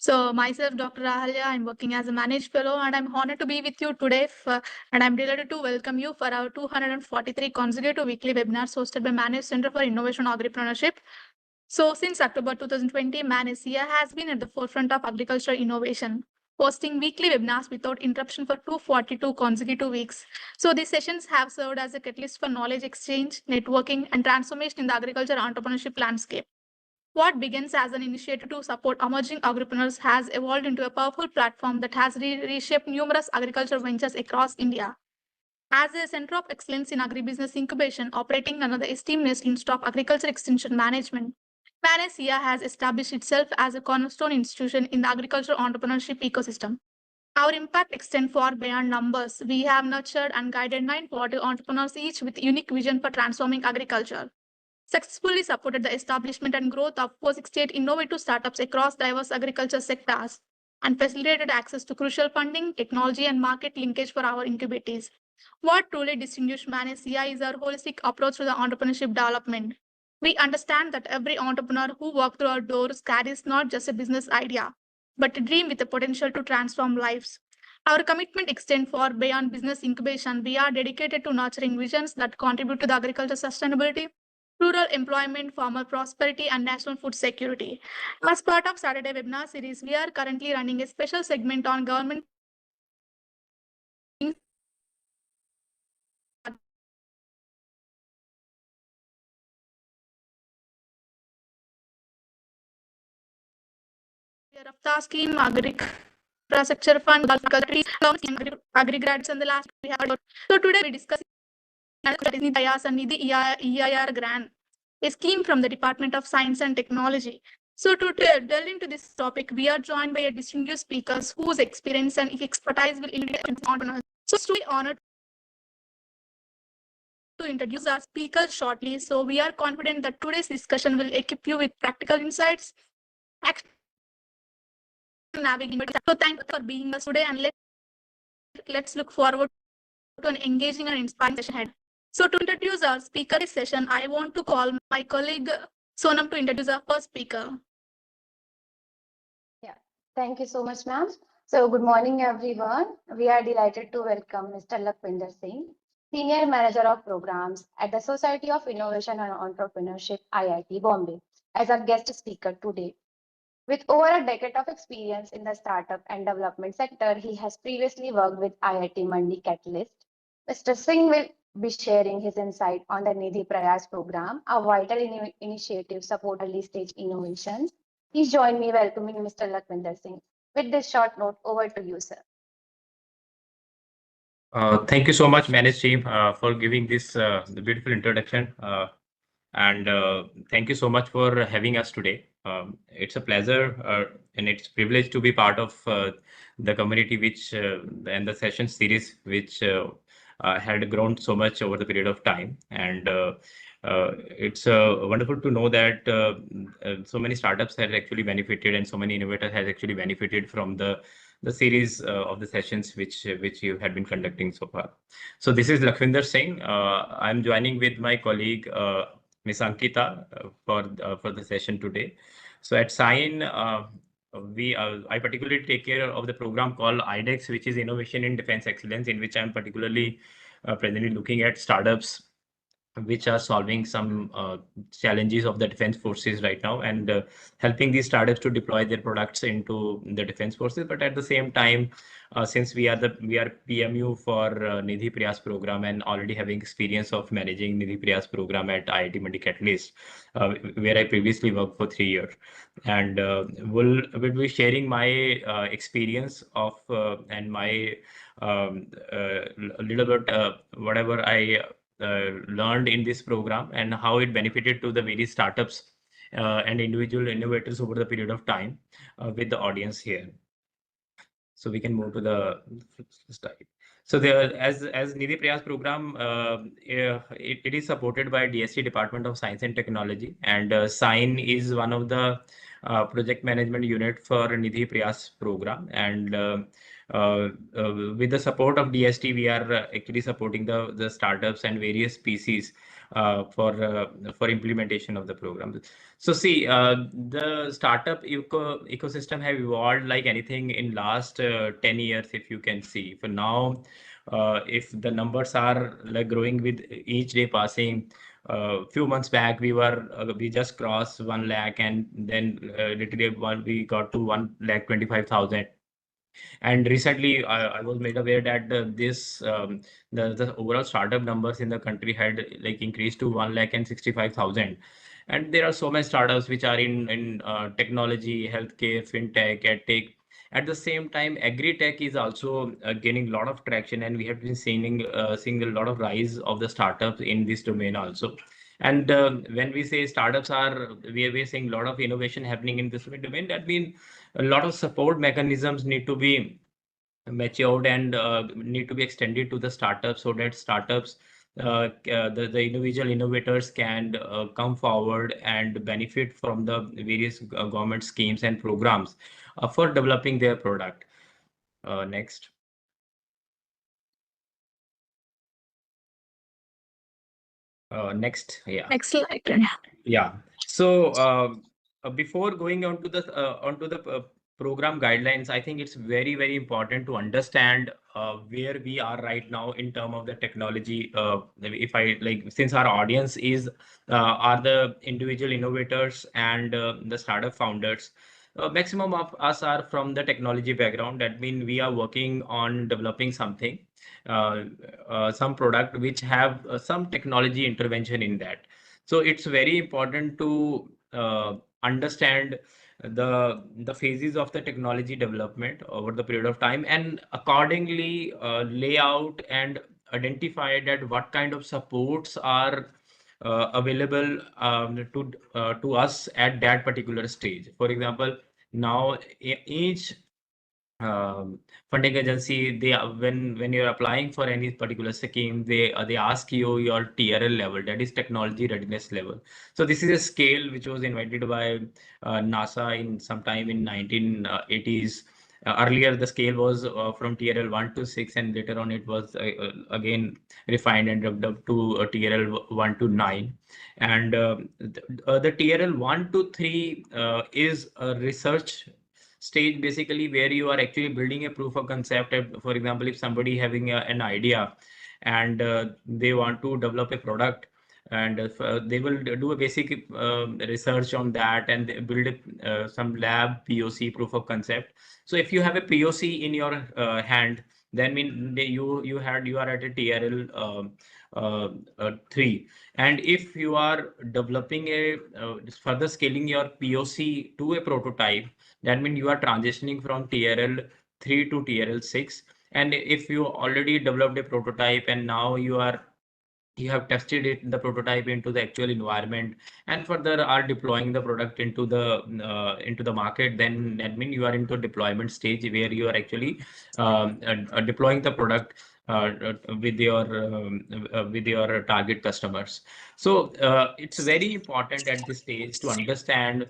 So myself, Dr. Ahalya, I'm working as a managed fellow and I'm honored to be with you today and I'm delighted to welcome you for our 243 consecutive weekly webinars hosted by Managed Center for Innovation and Agripreneurship. So since October 2020, MANESIA has been at the forefront of agricultural innovation, hosting weekly webinars without interruption for 242 consecutive weeks. So these sessions have served as a catalyst for knowledge exchange, networking, and transformation in the agriculture entrepreneurship landscape. What begins as an initiative to support emerging agripreneurs has evolved into a powerful platform that has reshaped numerous agricultural ventures across India. As a center of excellence in agribusiness incubation, operating under the esteemed institute of agriculture extension management, Panacea has established itself as a cornerstone institution in the agricultural entrepreneurship ecosystem. Our impact extends far beyond numbers. We have nurtured and guided 940 entrepreneurs, each with unique vision for transforming agriculture, successfully supported the establishment and growth of 468 innovative startups across diverse agriculture sectors, and facilitated access to crucial funding, technology, and market linkage for our incubators. What truly distinguishes Manacea is our holistic approach to the entrepreneurship development. We understand that every entrepreneur who walks through our doors carries not just a business idea, but a dream with the potential to transform lives. Our commitment extends far beyond business incubation. We are dedicated to nurturing visions that contribute to the agriculture sustainability, rural employment, farmer prosperity, and national food security. As part of Saturday webinar series, we are currently running a special segment on government RAFTAAR scheme, infrastructure fund, agri grads, and the last we have. So today we discuss Nidhi Prayas and Nidhi EIR grant, a scheme from the Department of Science and Technology. So to delve into this topic, we are joined by a distinguished speakers whose experience and expertise will illuminate entrepreneurs. So it's truly honored to introduce our speakers shortly. So we are confident that today's discussion will equip you with practical insights, navigating. So thank you for being us today, and let's look forward to an engaging and inspiring session ahead. So to introduce our speaker this session, I want to call my colleague Sonam to introduce our first speaker. Yeah, thank you so much, ma'am. So good morning, everyone. We are delighted to welcome Mr. Lakwinder Singh, Senior Manager of Programs at the Society of Innovation and Entrepreneurship, IIT Bombay, as our guest speaker today. With over a decade of experience in the startup and development sector, he has previously worked with IIT Mandi Catalyst. Mr. Singh will be sharing his insight on the Nidhi Prayas program, a vital initiative support early stage innovations. Please join me welcoming Mr. Lakwinder Singh. With this short note, over to you, sir. Thank you so much, Manage team, for giving this beautiful introduction. And thank you so much for having us today. It's a pleasure and it's a privilege to be part of the community which and the session series which had grown so much over the period of time. And it's wonderful to know that so many startups have actually benefited and so many innovators have actually benefited from the series of the sessions which you had been conducting so far. So this is Lakwinder Singh. I'm joining with my colleague Ms. Ankita for the session today. So at SIGN, I particularly take care of the program called IDEX, which is Innovation in Defense Excellence, in which I'm particularly presently looking at startups which are solving some challenges of the defense forces right now and helping these startups to deploy their products into the defense forces. But at the same time, since we are PMU for Nidhi Prayas program and already having experience of managing Nidhi Prayas program at IIT Mandi Catalyst, where I previously worked for 3 years, and will be sharing my experience of and my little bit whatever I learned in this program and how it benefited to the various startups and individual innovators over the period of time with the audience here. So we can move to the slide. So as Nidhi Prayas program, it is supported by DST Department of Science and Technology, and SIGN is one of the project management unit for Nidhi Prayas program. And with the support of DST, we are actually supporting the startups and various species for implementation of the program. So see, the startup ecosystem have evolved like anything in last 10 years, if you can see. For now, if the numbers are like growing with each day passing, few months back we just crossed 1 lakh, and then literally we got to 1,25,000. And recently, I was made aware that the overall startup numbers in the country had like increased to 1,65,000. And there are so many startups which are in technology, healthcare, fintech, edtech. At the same time, agri-tech is also gaining a lot of traction, and we have been seeing a lot of rise of the startups in this domain also. And when we say startups we are seeing a lot of innovation happening in this domain. That means a lot of support mechanisms need to be matured and need to be extended to the startups, so that startups, the individual innovators can come forward and benefit from the various government schemes and programs for developing their product. Next. Next, yeah. Next slide. Yeah. So before going onto the program guidelines, I think it's very, very important to understand where we are right now in terms of the technology. If I like, since our audience are the individual innovators and the startup founders, maximum of us are from the technology background. That means we are working on developing something, some product which have some technology intervention in that. So it's very important to understand the phases of the technology development over the period of time, and accordingly lay out and identify that what kind of supports are available to us at that particular stage. For example, now each um, funding agency, when you're applying for any particular scheme, they ask you your TRL level, that is technology readiness level. So this is a scale which was invented by NASA in sometime in 1980s. Earlier, the scale was from TRL 1 to 6, and later on it was again refined and developed to TRL 1 to 9. And the TRL 1 to 3 is a research stage, basically, where you are actually building a proof of concept. For example, if somebody having an idea and they want to develop a product, and they will do a basic research on that, and they build some lab POC, proof of concept. So if you have a POC in your hand, then you are at a TRL 3. And if you are developing further scaling your POC to a prototype, that means you are transitioning from TRL 3 to TRL 6. And if you already developed a prototype and now you have tested the prototype into the actual environment, and further are deploying the product into the market, then that means you are into deployment stage, where you are actually deploying the product with your target customers. So it's very important at this stage to understand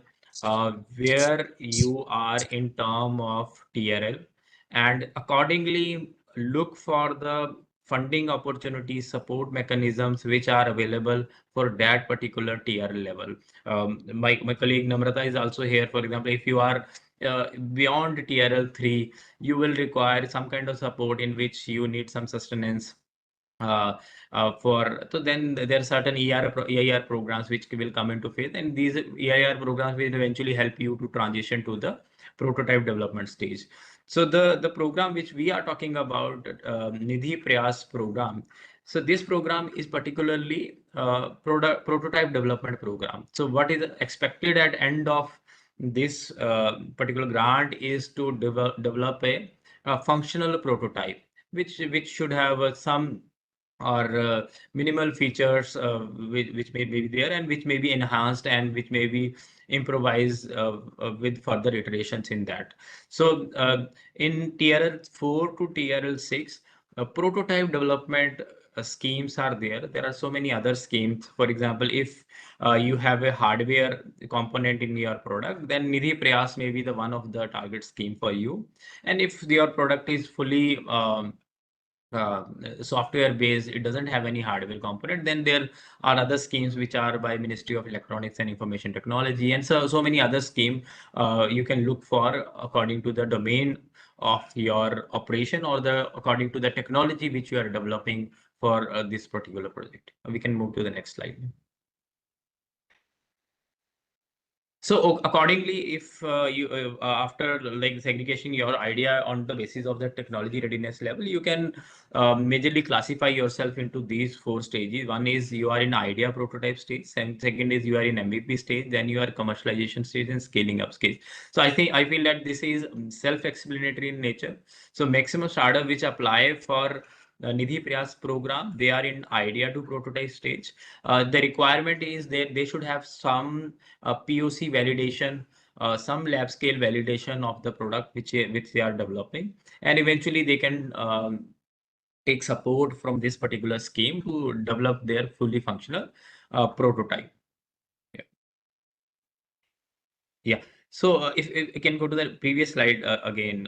where you are in term of TRL, and accordingly look for the funding opportunities, support mechanisms which are available for that particular TRL level. My colleague Namrata is also here. For example, if you are beyond TRL 3, you will require some kind of support in which you need some sustenance. So then there are certain EIR programs which will come into phase, and these EIR programs will eventually help you to transition to the prototype development stage. So the program which we are talking about, Nidhi Prayas program. So this program is particularly prototype development program. So what is expected at end of this particular grant is to develop a functional prototype, which should have some or minimal features which may be there, and which may be enhanced, and which may be improvised with further iterations in that. So in TRL 4 to TRL 6, prototype development schemes are there. There are so many other schemes. For example, if you have a hardware component in your product, then Nidhi Prayas may be the one of the target scheme for you. And if your product is fully software based, it doesn't have any hardware component. Then there are other schemes which are by Ministry of Electronics and Information Technology, and so many other schemes you can look for according to the domain of your operation or according to the technology which you are developing for this particular project. We can move to the next slide. So accordingly, if you after like segregation your idea on the basis of the technology readiness level, you can majorly classify yourself into these 4 stages. One is you are in idea prototype stage, and second is you are in MVP stage, then you are commercialization stage and scaling up stage. So I feel that this is self-explanatory in nature. So maximum startup which apply for Nidhi Prayas program, they are in idea to prototype stage. The requirement is that they should have some POC validation, some lab scale validation of the product which they are developing, and eventually they can take support from this particular scheme to develop their fully functional prototype. Yeah. Yeah. So if you can go to the previous slide again.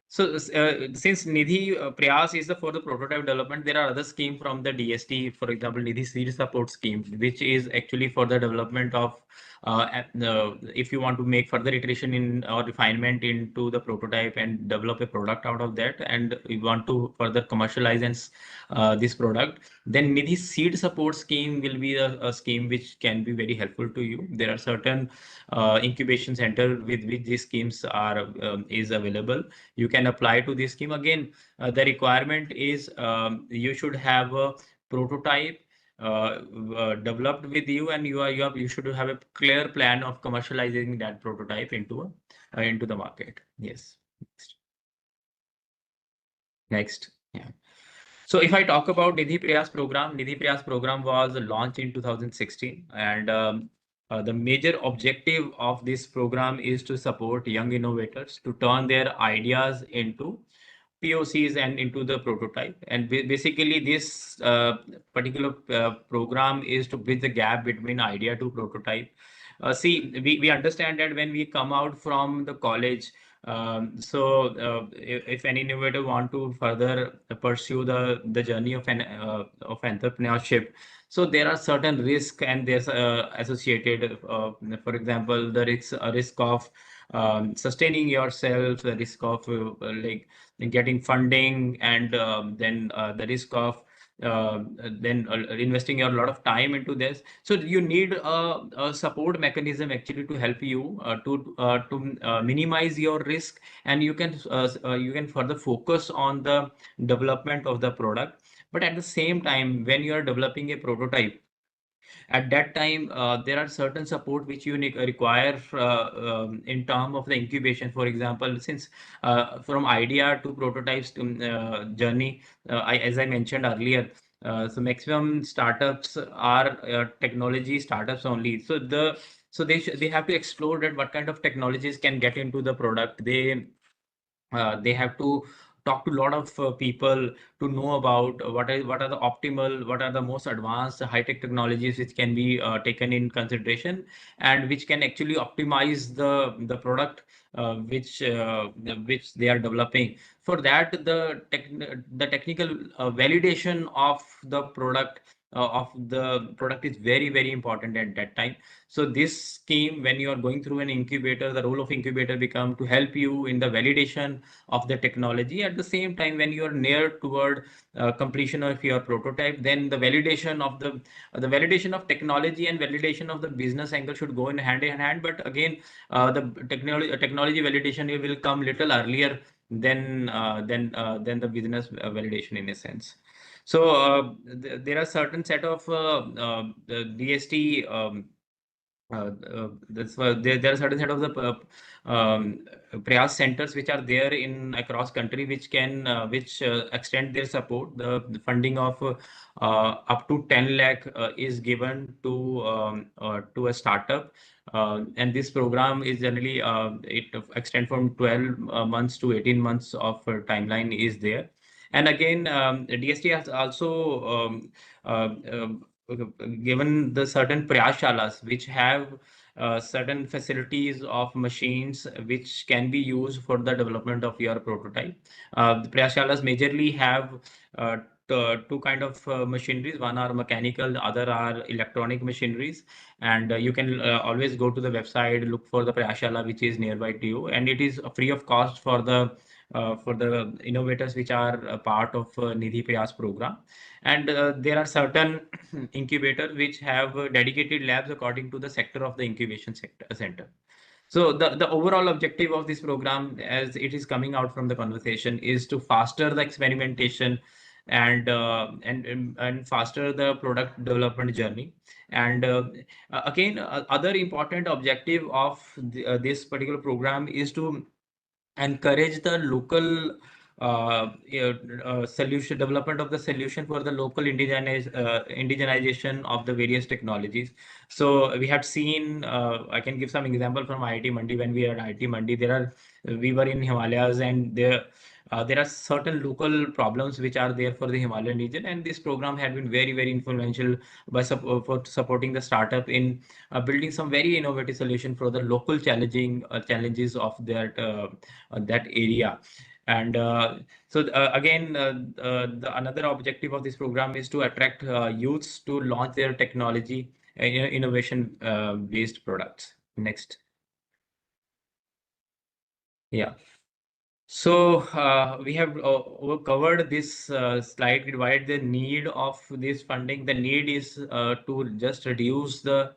So since Nidhi Prayas is for the prototype development, there are other schemes from the DST, for example, Nidhi Seed Support Scheme, which is actually for the development of if you want to make further iteration in or refinement into the prototype and develop a product out of that, and you want to further commercialize this product, then Nidhi Seed Support Scheme will be a scheme which can be very helpful to you. There are certain incubation center with which these schemes are is available. You can apply to this scheme. Again, the requirement is you should have a prototype developed with you, and you should have a clear plan of commercializing that prototype into the market. Yes. Next. Yeah. So if I talk about Nidhi Prayas program was launched in 2016, and the major objective of this program is to support young innovators to turn their ideas into POCs and into the prototype. And basically, this particular program is to bridge the gap between idea to prototype. See, we understand that when we come out from the college, if an innovator want to further pursue the journey of of entrepreneurship, so there are certain risks and there's associated. For example, the risk of sustaining yourself, the risk of like getting funding, and then the risk of then investing a lot of time into this. So you need a support mechanism actually to help you to minimize your risk, and you can further focus on the development of the product. But at the same time, when you are developing a prototype, at that time there are certain support which you require in term of the incubation. For example, since from idea to prototypes journey, as I mentioned earlier, so maximum startups are technology startups only. So they have to explore that what kind of technologies can get into the product. They have to talk to a lot of people to know about what are the optimal, what are the most advanced high tech technologies which can be taken in consideration, and which can actually optimize the product which they are developing. For that, the technical validation of the product is very important at that time. So this scheme, when you are going through an incubator, the role of incubator become to help you in the validation of the technology. At the same time, when you are near toward completion of your prototype, then the validation of technology and validation of the business angle should go in hand. But again, the technology validation will come little earlier than the business validation in a sense. So there are certain set of DST. There are certain set of the Prayas centers which are there in across country, which extend their support. The funding of up to 10 lakh is given to a startup, and this program is generally it extend from 12 months to 18 months of timeline is there. And again, DST has also given the certain prayashalas which have certain facilities of machines which can be used for the development of your prototype. The Prayashalas majorly have two kind of machineries. One are mechanical, the other are electronic machineries. And you can always go to the website, look for the Prayashala which is nearby to you, and it is free of cost for the innovators which are a part of Nidhi Prayas program. And there are certain incubators which have dedicated labs according to the sector of the incubation center. So the overall objective of this program, as it is coming out from the conversation, is to faster the experimentation and faster the product development journey. And again, other important objective of this particular program is to encourage the local solution development of the solution for the local indigenization of the various technologies. So we have seen, I can give some example from IIT Mandi. When we are at IIT Mandi, we were in Himalayas, and there are certain local problems which are there for the Himalayan region, and this program had been very, very influential for supporting the startup in building some very innovative solution for the local challenges of that area. And again, another objective of this program is to attract youths to launch their technology innovation based products. Next. Yeah. So we have covered this slide, why the need of this funding. The need is to just reduce the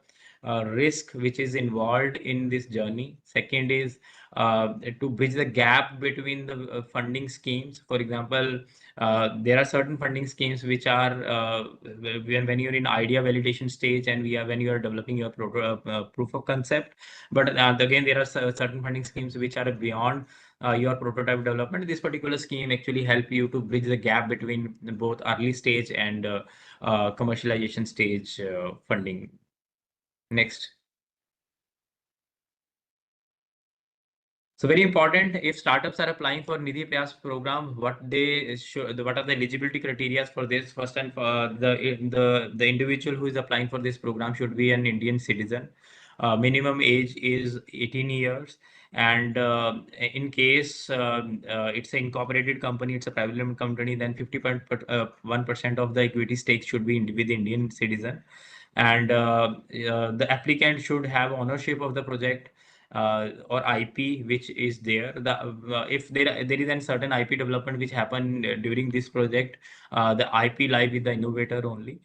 risk which is involved in this journey. Second is to bridge the gap between the funding schemes. For example, there are certain funding schemes which are when you're in idea validation stage, and when you are developing your proof of concept. But again, there are certain funding schemes which are beyond your prototype development. This particular scheme actually help you to bridge the gap between both early stage and commercialization stage funding. Next. So very important, if startups are applying for Nidhi Prayas program, what are the eligibility criteria for this? First, and the individual who is applying for this program should be an Indian citizen. Minimum age is 18 years. And in case it's an incorporated company, it's a private limited company, then 50.1% of the equity stake should be with Indian citizen. And the applicant should have ownership of the project or IP which is there. If there is a certain IP development which happened during this project, the IP lie with the innovator only.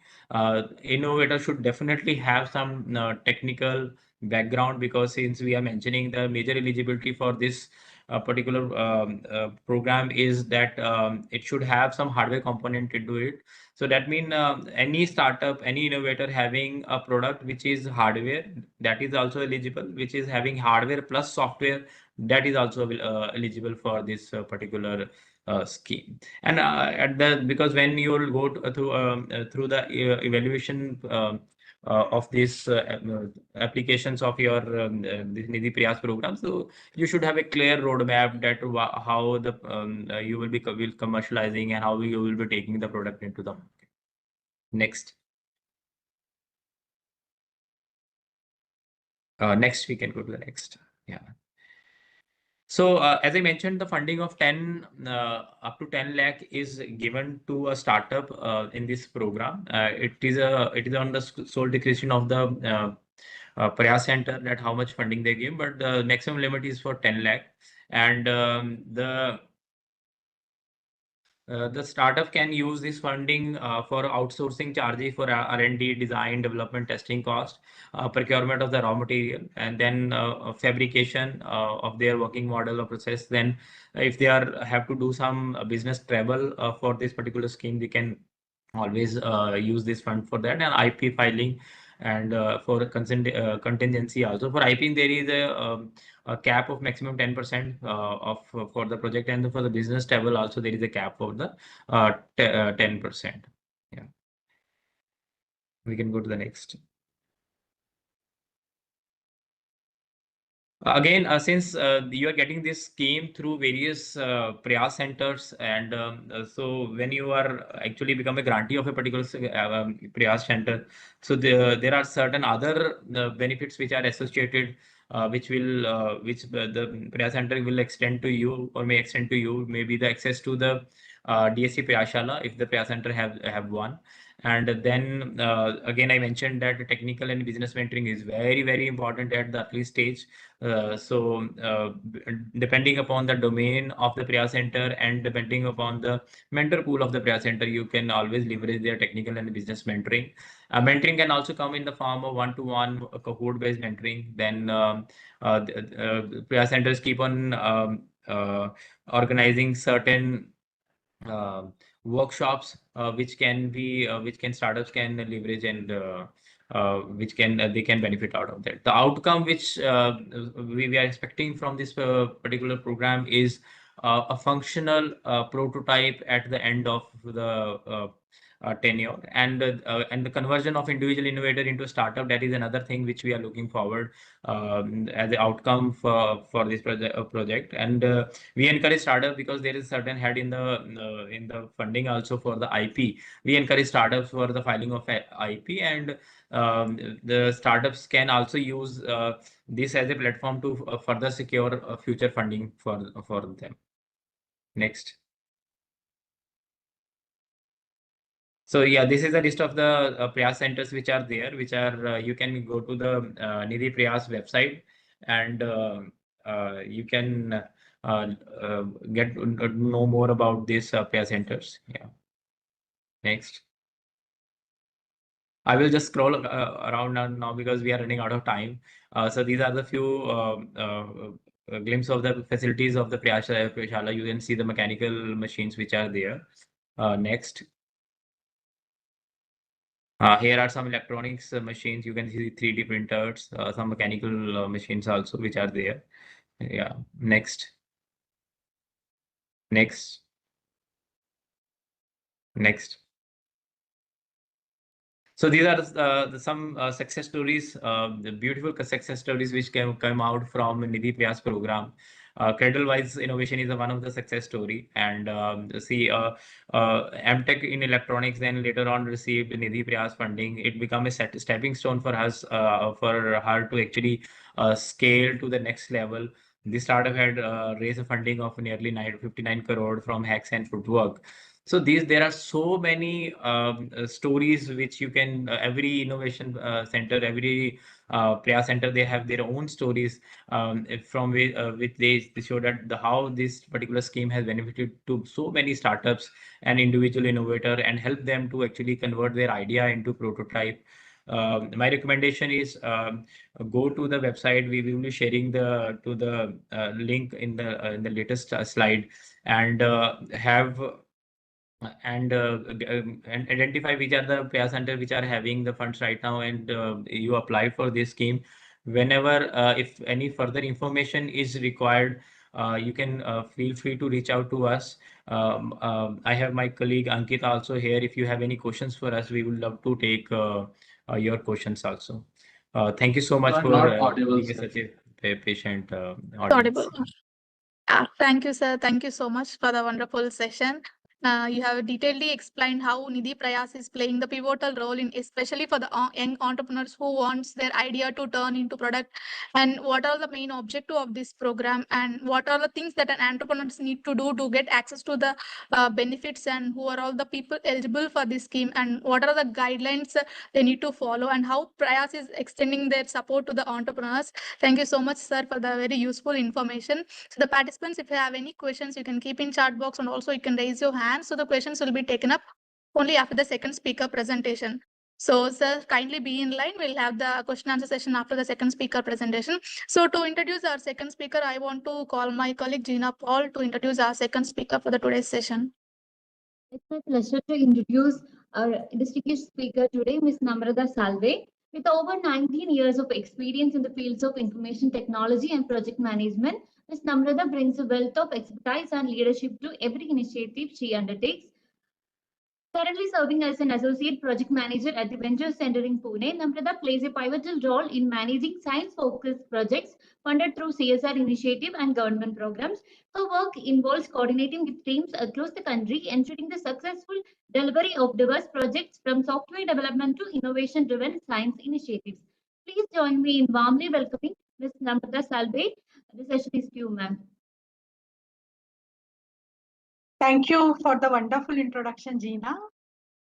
Innovator should definitely have some technical background, because since we are mentioning the major eligibility for this particular program is that it should have some hardware component into it. So that means any startup, any innovator having a product which is hardware, that is also eligible, which is having hardware plus software, that is also eligible for this particular scheme. And because when you will go through the evaluation of these applications of your this Nidhi Prayas program, so you should have a clear roadmap that how you will be commercializing and how you will be taking the product into the market. Next. Next, we can go to the next. Yeah. So as I mentioned, the funding of 10 up to 10 lakh is given to a startup in this program. It is on the sole discretion of the Prayas Center that how much funding they give, but the maximum limit is for 10 lakh. And the startup can use this funding for outsourcing charges for R&D, design, development, testing cost, procurement of the raw material, and then fabrication of their working model or process. Then if they have to do some business travel for this particular scheme, they can always use this fund for that, and IP filing and for contingency also. For IP, there is a cap of maximum 10% of for the project, and for the business travel also there is a cap for the 10%. Yeah, we can go to the next. Again, since you are getting this scheme through various Prayas centers, and so when you are actually become a grantee of a particular Prayas center, so there are certain other benefits which are associated, which the Prayas center will extend to you or may extend to you, maybe the access to the DSC Prayashala if the Prayas center have one. And then again, I mentioned that technical and business mentoring is very, very important at the early stage. Depending upon the domain of the Priya Center and depending upon the mentor pool of the Priya Center, you can always leverage their technical and business mentoring. Mentoring can also come in the form of one-to-one cohort-based mentoring. Then Priya Centers keep on organizing certain uh, workshops which can startups can leverage and which can they can benefit out of that. The outcome which we are expecting from this particular program is a functional prototype at the end of the tenure, and the conversion of individual innovator into startup. That is another thing which we are looking forward as the outcome for this project. And we encourage startups because there is certain head in the funding also for the IP. We encourage startups for the filing of IP, and the startups can also use this as a platform to further secure future funding for them. Next. So yeah, this is a list of the Prayas centers which are there, which are you can go to the Nidhi Prayas website, and you can get know more about these Prayas centers. Yeah. Next. I will just scroll around now because we are running out of time. So these are the few glimpse of the facilities of the Prayashala. You can see the mechanical machines which are there. Next. Here are some electronics machines. You can see 3D printers, some mechanical machines also which are there. Yeah. Next. Next. Next. So these are some success stories, the beautiful success stories which come out from Nidhi Prayas program. Cradle-wise innovation is one of the success story, and MTech in electronics then later on received Nidhi Prayas funding. It became a stepping stone for us, for her to actually scale to the next level. This startup had raised a funding of nearly 59 crore from Hacks and Footwork. So there are so many stories which you can, every innovation center, every Priya center, they have their own stories from which they show that how this particular scheme has benefited to so many startups and individual innovator and help them to actually convert their idea into prototype. My recommendation is go to the website. We will be sharing the link in the latest slide, and have and identify which are the Priya center which are having the funds right now, and you apply for this scheme. Whenever if any further information is required, you can feel free to reach out to us. I have my colleague Ankit also here. If you have any questions for us, we would love to take your questions also. Thank you so much for being such a patient audience. Audible. Thank you, sir. Thank you so much for the wonderful session. You have detailedly explained how Nidhi Prayas is playing the pivotal role in, especially for the young entrepreneurs who wants their idea to turn into product, and what are the main objective of this program, and what are the things that an entrepreneurs need to do to get access to the benefits, and who are all the people eligible for this scheme, and what are the guidelines they need to follow, and how Prayas is extending their support to the entrepreneurs. Thank you so much, sir, for the very useful information. So the participants, if you have any questions, you can keep in chat box, and also you can raise your hand. So the questions will be taken up only after the second speaker presentation. So sir, kindly be in line. We'll have the question answer session after the second speaker presentation. So to introduce our second speaker, I want to call my colleague Gina Paul to introduce our second speaker for the today's session. It's my pleasure to introduce our distinguished speaker today, Ms. Namrata Salve. With over 19 years of experience in the fields of information technology and project management, Ms. Namrata brings a wealth of expertise and leadership to every initiative she undertakes. Currently serving as an associate project manager at the Venture Center in Pune, Namrata plays a pivotal role in managing science-focused projects funded through CSR initiative and government programs. Her work involves coordinating with teams across the country, ensuring the successful delivery of diverse projects from software development to innovation-driven science initiatives. Please join me in warmly welcoming Ms. Namrata Salve. The session is to you, ma'am. Thank you for the wonderful introduction, Gina.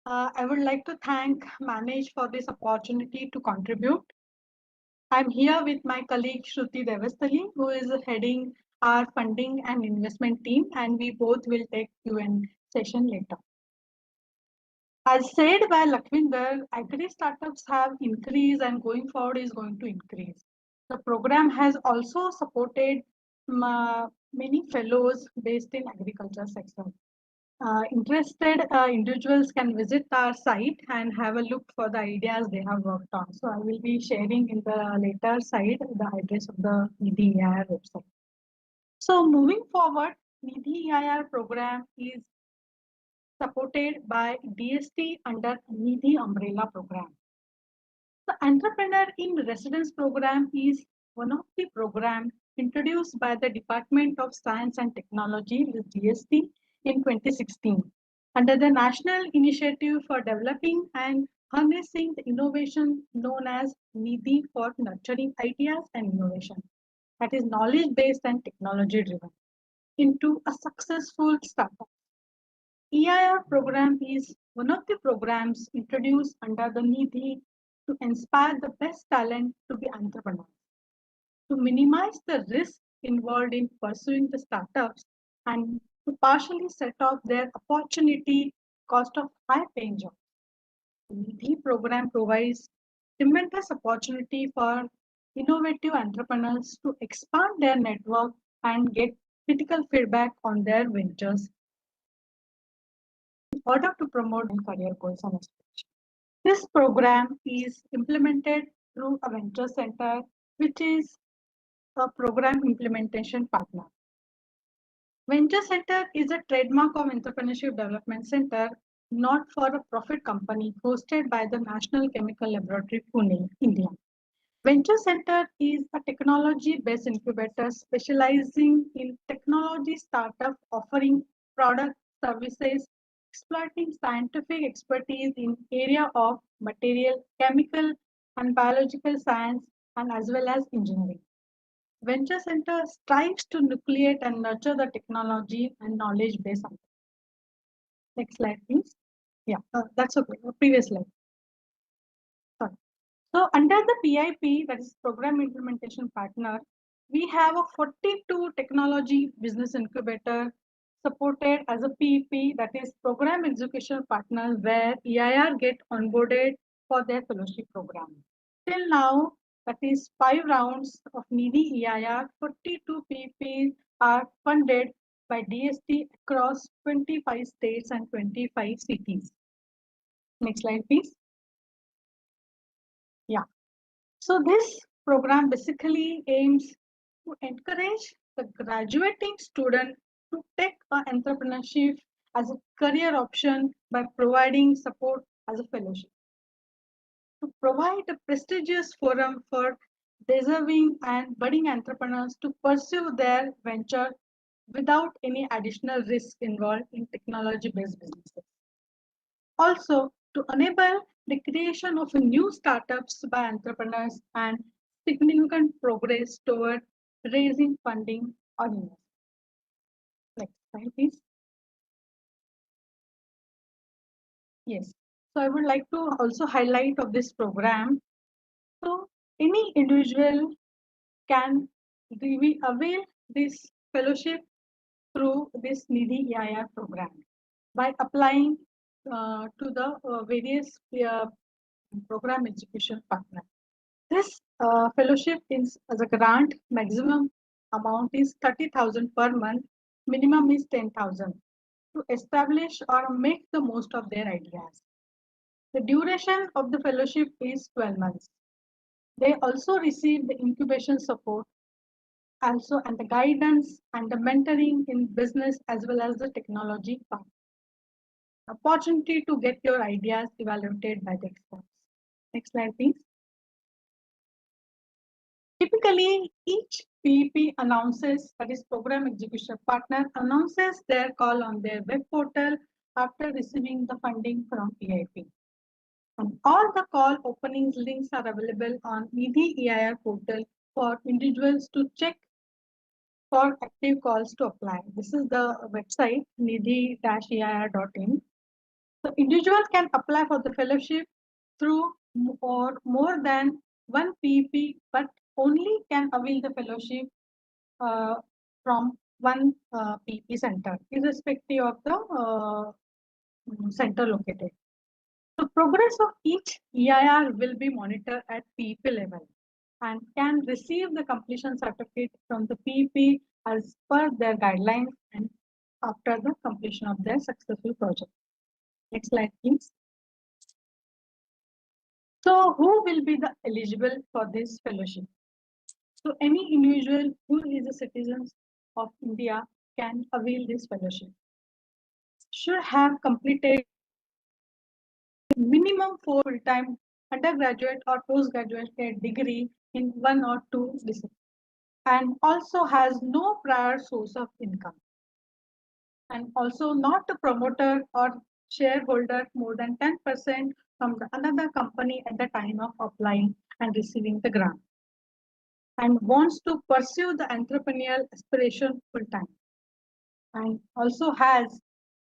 I would like to thank Manage for this opportunity to contribute. I'm here with my colleague Shruti Devastali, who is heading our funding and investment team, and we both will take Q&A session later. As said by Lakwinder, agri startups have increased and going forward is going to increase. The program has also supported many fellows based in agriculture sector. Interested individuals can visit our site and have a look for the ideas they have worked on. So I will be sharing in the later side the address of the Nidhi EIR website. So moving forward, Nidhi EIR program is supported by DST under Nidhi umbrella program. The Entrepreneur in Residence program is one of the programs introduced by the Department of Science and Technology with DST in 2016 under the National Initiative for Developing and Harnessing the Innovation known as Nidhi for Nurturing Ideas and Innovation, that is knowledge-based and technology-driven, into a successful startup. EIR program is one of the programs introduced under the Nidhi to inspire the best talent to be entrepreneurs, to minimize the risk involved in pursuing the startups, and to partially set off their opportunity cost of high-paying jobs. The Nidhi program provides tremendous opportunity for innovative entrepreneurs to expand their network and get critical feedback on their ventures in order to promote career goals and aspirations. This program is implemented through a venture center, which is a program implementation partner. Venture Center is a trademark of Entrepreneurship Development Center, not for a profit company hosted by the National Chemical Laboratory, Pune, India. Venture Center is a technology-based incubator specializing in technology startup offering products, services, exploiting scientific expertise in area of material, chemical, and biological science, and as well as engineering. Venture Center strives to nucleate and nurture the technology and knowledge base. Next slide, please. Yeah, that's okay. Previous slide. Sorry. So under the PIP, that is Program Implementation Partner, we have a 42 technology business incubator supported as a PEP, that is Program Execution Partners, where EIR get onboarded for their fellowship program. Till now, that is 5 rounds of Nidhi EIR, 42 PEPs are funded by DST across 25 states and 25 cities. Next slide, please. Yeah. So this program basically aims to encourage the graduating student to take entrepreneurship as a career option by providing support as a fellowship, to provide a prestigious forum for deserving and budding entrepreneurs to pursue their venture without any additional risk involved in technology-based businesses. Also, to enable the creation of new startups by entrepreneurs and significant progress toward raising funding or investment. Next slide, please. Yes. So I would like to also highlight of this program. So any individual can avail this fellowship through this Nidhi EIR program by applying to the various program execution partner. This fellowship is as a grant, maximum amount is 30,000 per month, minimum is 10,000 to establish or make the most of their ideas. The duration of the fellowship is 12 months. They also receive the incubation support also and the guidance and the mentoring in business as well as the technology part. opportunity to get your ideas evaluated by the experts. Next slide, please. Typically, each PEP announces, that is Program Execution Partner, announces their call on their web portal after receiving the funding from EIP. And all the call openings links are available on Nidhi EIR portal for individuals to check for active calls to apply. This is the website nidhi-eir.in. So individual can apply for the fellowship through or more than one PEP, but only can avail the fellowship from one PEP center, irrespective of the center located. So progress of each EIR will be monitored at PEP level and can receive the completion certificate from the PEP as per their guidelines and after the completion of their successful project. Next slide, please. So who will be the eligible for this fellowship? So any individual who is a citizen of India can avail this fellowship. Should have completed minimum 4 full-time undergraduate or postgraduate degree in one or two disciplines and also has no prior source of income and also not a promoter or shareholder more than 10% from another company at the time of applying and receiving the grant and wants to pursue the entrepreneurial aspiration full time and also has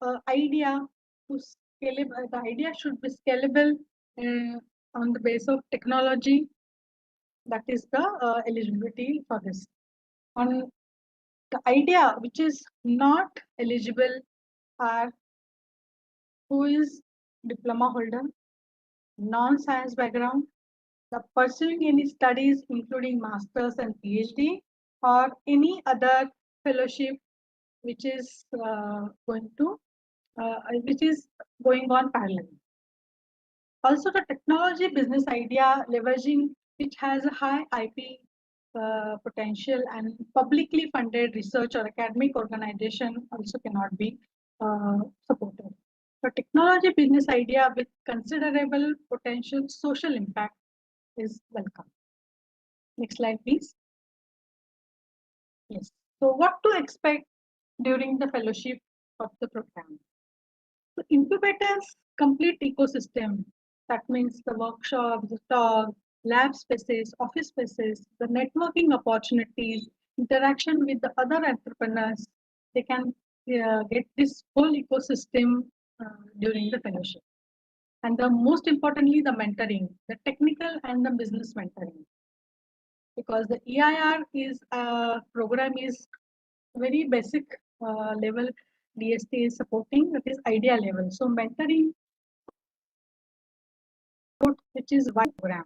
an idea to scalable. The idea should be scalable on the base of technology. That is the eligibility for this. On the idea which is not eligible are who is diploma holder, non-science background, the pursuing any studies including masters and PhD or any other fellowship which is going on parallel. Also, the technology business idea leveraging which has a high IP potential and publicly funded research or academic organization also cannot be supported. The technology business idea with considerable potential social impact is welcome. Next slide, please. Yes. So what to expect during the fellowship of the program? So incubators complete ecosystem. That means the workshops, the talk, lab spaces, office spaces, the networking opportunities, interaction with the other entrepreneurs. They can get this whole ecosystem during the fellowship. And the most importantly, the mentoring, the technical and the business mentoring. Because the EIR is program is very basic level DST is supporting, that is idea level. So mentoring, which is one program.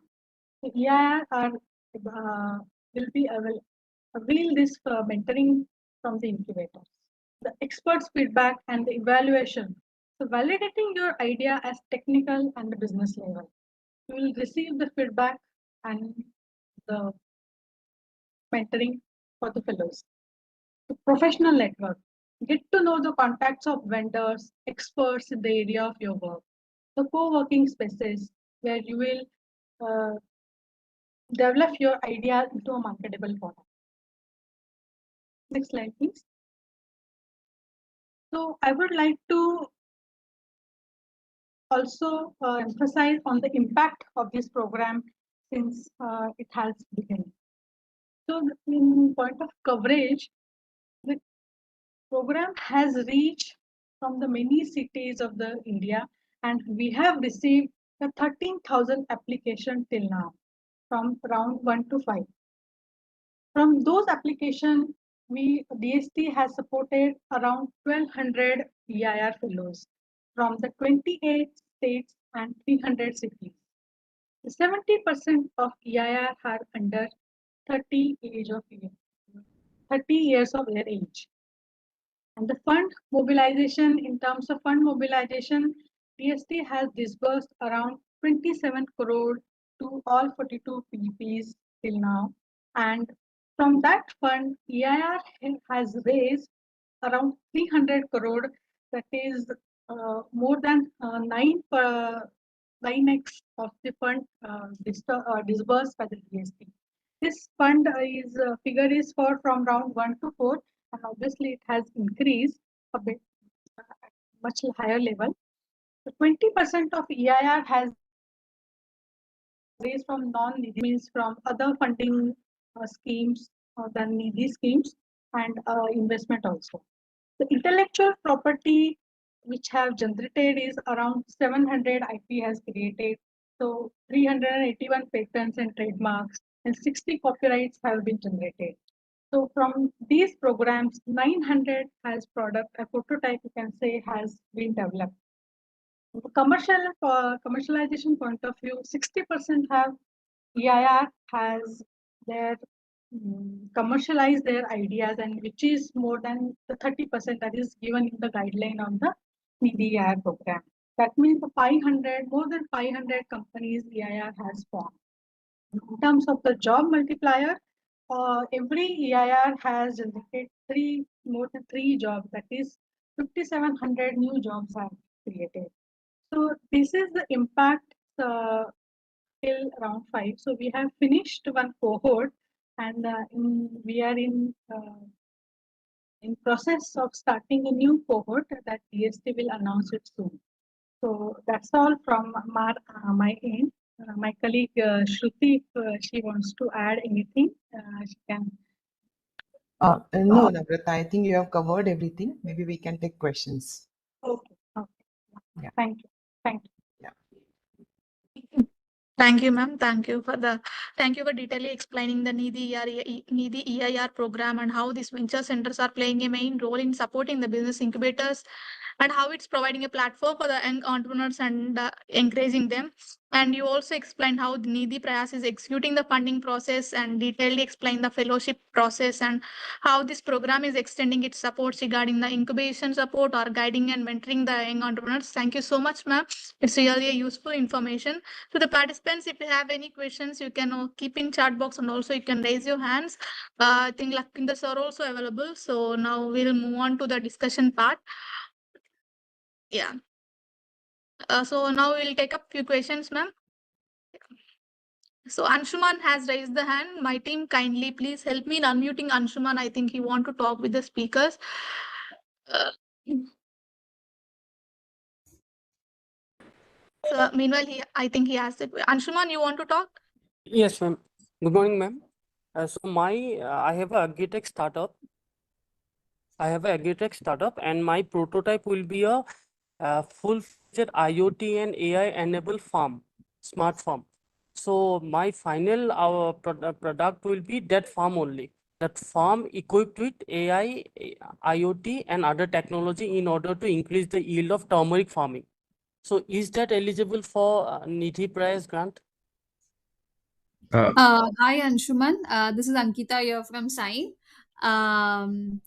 The EIR will be avail this mentoring from the incubators. The experts' feedback and the evaluation. So validating your idea as technical and the business level. You will receive the feedback and the mentoring for the fellows. The professional network. Get to know the contacts of vendors, experts in the area of your work. The co-working spaces where you will develop your idea into a marketable product. Next slide, please. So I would like to also emphasize on the impact of this program since it has begun. So in point of coverage, the program has reached from the many cities of the India, and we have received the 13,000 applications till now from round 1 to 5. From those applications, DST has supported around 1,200 EIR fellows from the 28 states and 300 cities. 70% of EIR are under 30 years of their age. And the fund mobilization, in terms of fund mobilization, DST has disbursed around 27 crore to all 42 PEPs till now. And from that fund, EIR has raised around 300 crore, that is more than 9x of the fund disbursed by the DST. This fund figure is for from round 1 to 4, and obviously it has increased a bit at much higher level. So 20% of EIR has raised from non-Nidhi, means from other funding schemes than Nidhi schemes, and investment also. The intellectual property which have generated is around 700 IP has created. So 381 patents and trademarks and 60 copyrights have been generated. So from these programs, 900 has product, a prototype you can say has been developed. From the commercialization point of view, 60% have EIR has their commercialize their ideas, and which is more than the 30% that is given in the guideline on the Nidhi EIR program. That means the 500, more than 500 companies EIR has formed. In terms of the job multiplier, every EIR has generated more than 3 jobs, that is 5,700 new jobs are created. So this is the impact till round 5. So we have finished one cohort, and we are in process of starting a new cohort that DST will announce it soon. So that's all from my end. My colleague Shruti, if she wants to add anything, she can. No, Namrata, I think you have covered everything. Maybe we can take questions. Okay. Yeah. Thank you. Thank you, ma'am. Thank you for detailing explaining the Nidhi EIR program and how these venture centers are playing a main role in supporting the business incubators, and how it's providing a platform for the young entrepreneurs and encouraging them. And you also explained how Nidhi Prayas is executing the funding process and detailedly explained the fellowship process and how this program is extending its supports regarding the incubation support or guiding and mentoring the young entrepreneurs. Thank you so much, ma'am. It's really a useful information. To the participants, if you have any questions, you can keep in chat box, and also you can raise your hands. I think Lakwinder sir also available. So now we'll move on to the discussion part. Yeah. So now we'll take up few questions, ma'am. So Anshuman has raised the hand. My team, kindly please help me in unmuting Anshuman. I think he want to talk with the speakers. So meanwhile, I think he has the Anshuman, you want to talk? Yes, ma'am. Good morning, ma'am. I have a agritech startup. And my prototype will be a full-fledged IoT and AI-enabled farm, smart farm. So my final product will be that farm only. That farm equipped with AI, IoT, and other technology in order to increase the yield of turmeric farming. So is that eligible for Nidhi Prayas grant? Hi Anshuman, this is Ankita here from Sign.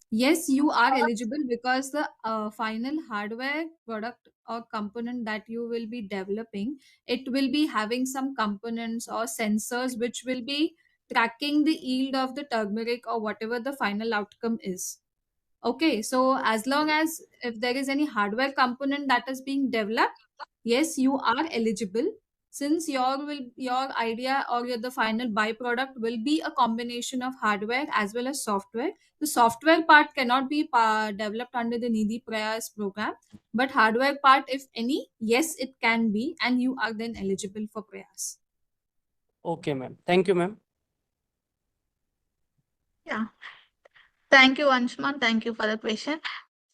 Yes, you are eligible because the final hardware product or component that you will be developing, it will be having some components or sensors which will be tracking the yield of the turmeric or whatever the final outcome is. Okay, so as long as if there is any hardware component that is being developed, yes, you are eligible. Since your idea or the final byproduct will be a combination of hardware as well as software. The software part cannot be developed under the Nidhi Prayas program, but hardware part, if any, yes, it can be, and you are then eligible for Prayas. Okay, ma'am. Thank you, ma'am. Yeah. Thank you, Anshuman. Thank you for the question.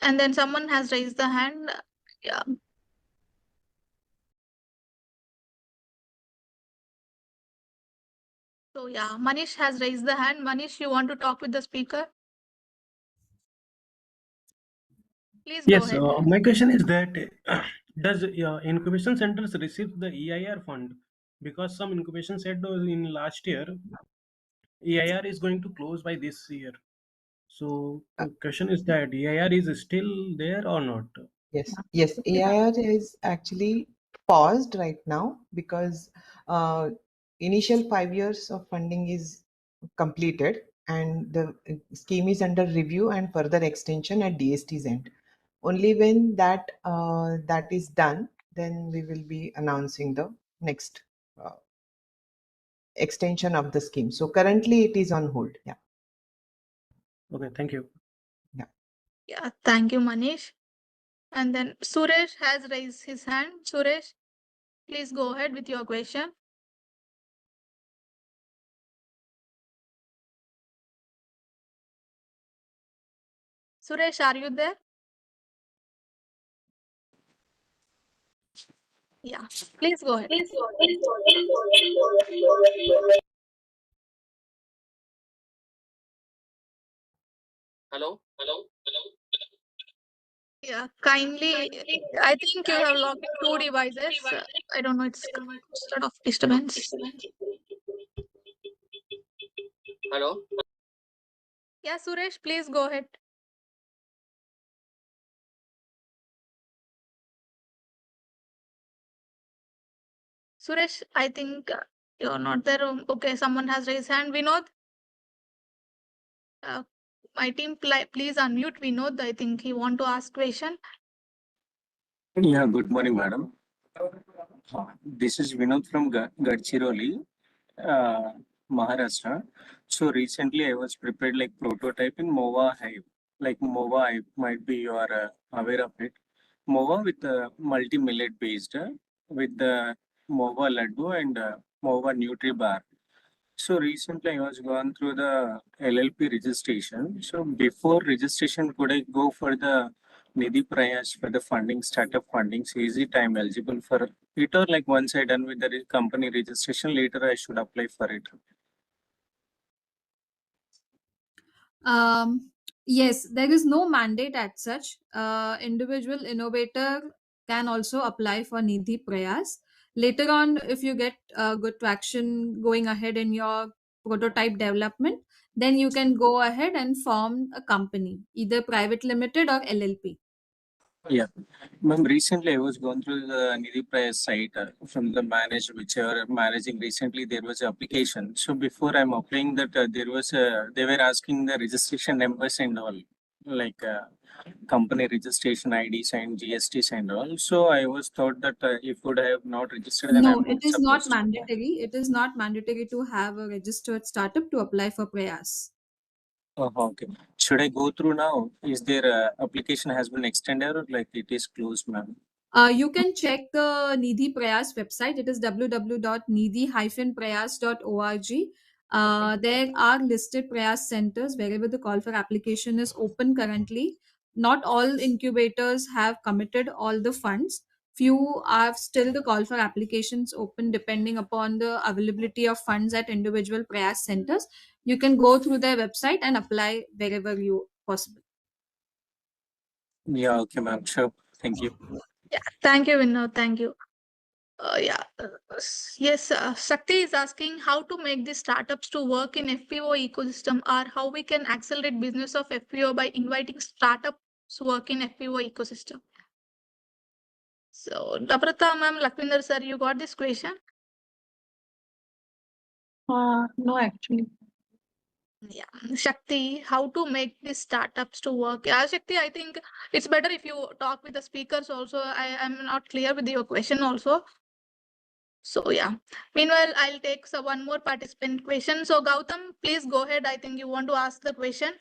And then someone has raised the hand. Yeah. So yeah, Manish has raised the hand. Manish, you want to talk with the speaker? Please go Yes, ahead. my question is that does incubation centers receive the EIR fund? Because some incubation said in last year EIR is going to close by this year. So the question is that EIR is still there or not? Yes, EIR is actually paused right now because initial 5 years of funding is completed and the scheme is under review and further extension at DST's end. Only when that is done, then we will be announcing the next extension of the scheme. So currently it is on hold. Yeah. Okay, thank you. Yeah, thank you, Manish. And then Suresh has raised his hand. Suresh, please go ahead with your question. Suresh, are you there? Yeah, please go ahead. Hello? Yeah, kindly. I think you have logged in two devices. I don't know, it's sort of disturbance. Hello? Yeah, Suresh, please go ahead. Suresh, I think you're not there. Okay, someone has raised hand. Vinod, my team, please unmute Vinod. I think he want to ask question. Yeah, good morning, madam. This is Vinod from Gadchiroli, Maharashtra. So recently I was prepared like prototype in MOVA Hive. Like MOVA Hive might be you are aware of it. MOVA with multi-millet based with the MOVA Laddu and MOVA Nutri Bar. So recently I was gone through the LLP registration. So before registration, could I go for the Nidhi Prayas for the funding, startup funding? So is it I'm eligible for it, or like once I done with the company registration, later I should apply for it? Yes, there is no mandate as such. Individual innovator can also apply for Nidhi Prayas. Later on, if you get good traction going ahead in your prototype development, then you can go ahead and form a company, either private limited or LLP. Yeah. Ma'am, recently I was going through the Nidhi Prayas site from the manager, which are managing recently, there was an application. So before I'm applying that, they were asking the registration numbers and all, like company registration IDs and GSTs and all. So I was thought that if would I have not registered, then No, I'm it not is not supposed to. mandatory. It is not mandatory to have a registered startup to apply for Prayas. Oh, okay. Should I go through now? Is there application has been extended or like it is closed, ma'am? You can check the Nidhi Prayas website. It is www.nidhi-prayas.org. There are listed Prayas centers wherever the call for application is open currently. Not all incubators have committed all the funds. Few are still the call for applications open depending upon the availability of funds at individual Prayas centers. You can go through their website and apply wherever you possible. Yeah, okay, ma'am. Sure. Thank you. Yeah, thank you, Vinod. Thank you. Yes, Shakti is asking how to make the startups to work in FPO ecosystem, or how we can accelerate business of FPO by inviting startups to work in FPO ecosystem. So, Daprata ma'am, Lakwinder sir, you got this question? No, actually. Yeah, Shakti, how to make these startups to work? Yeah, Shakti, I think it's better if you talk with the speakers also. I am not clear with your question also. So yeah. Meanwhile, I'll take one more participant question. So Gautam, please go ahead. I think you want to ask the question.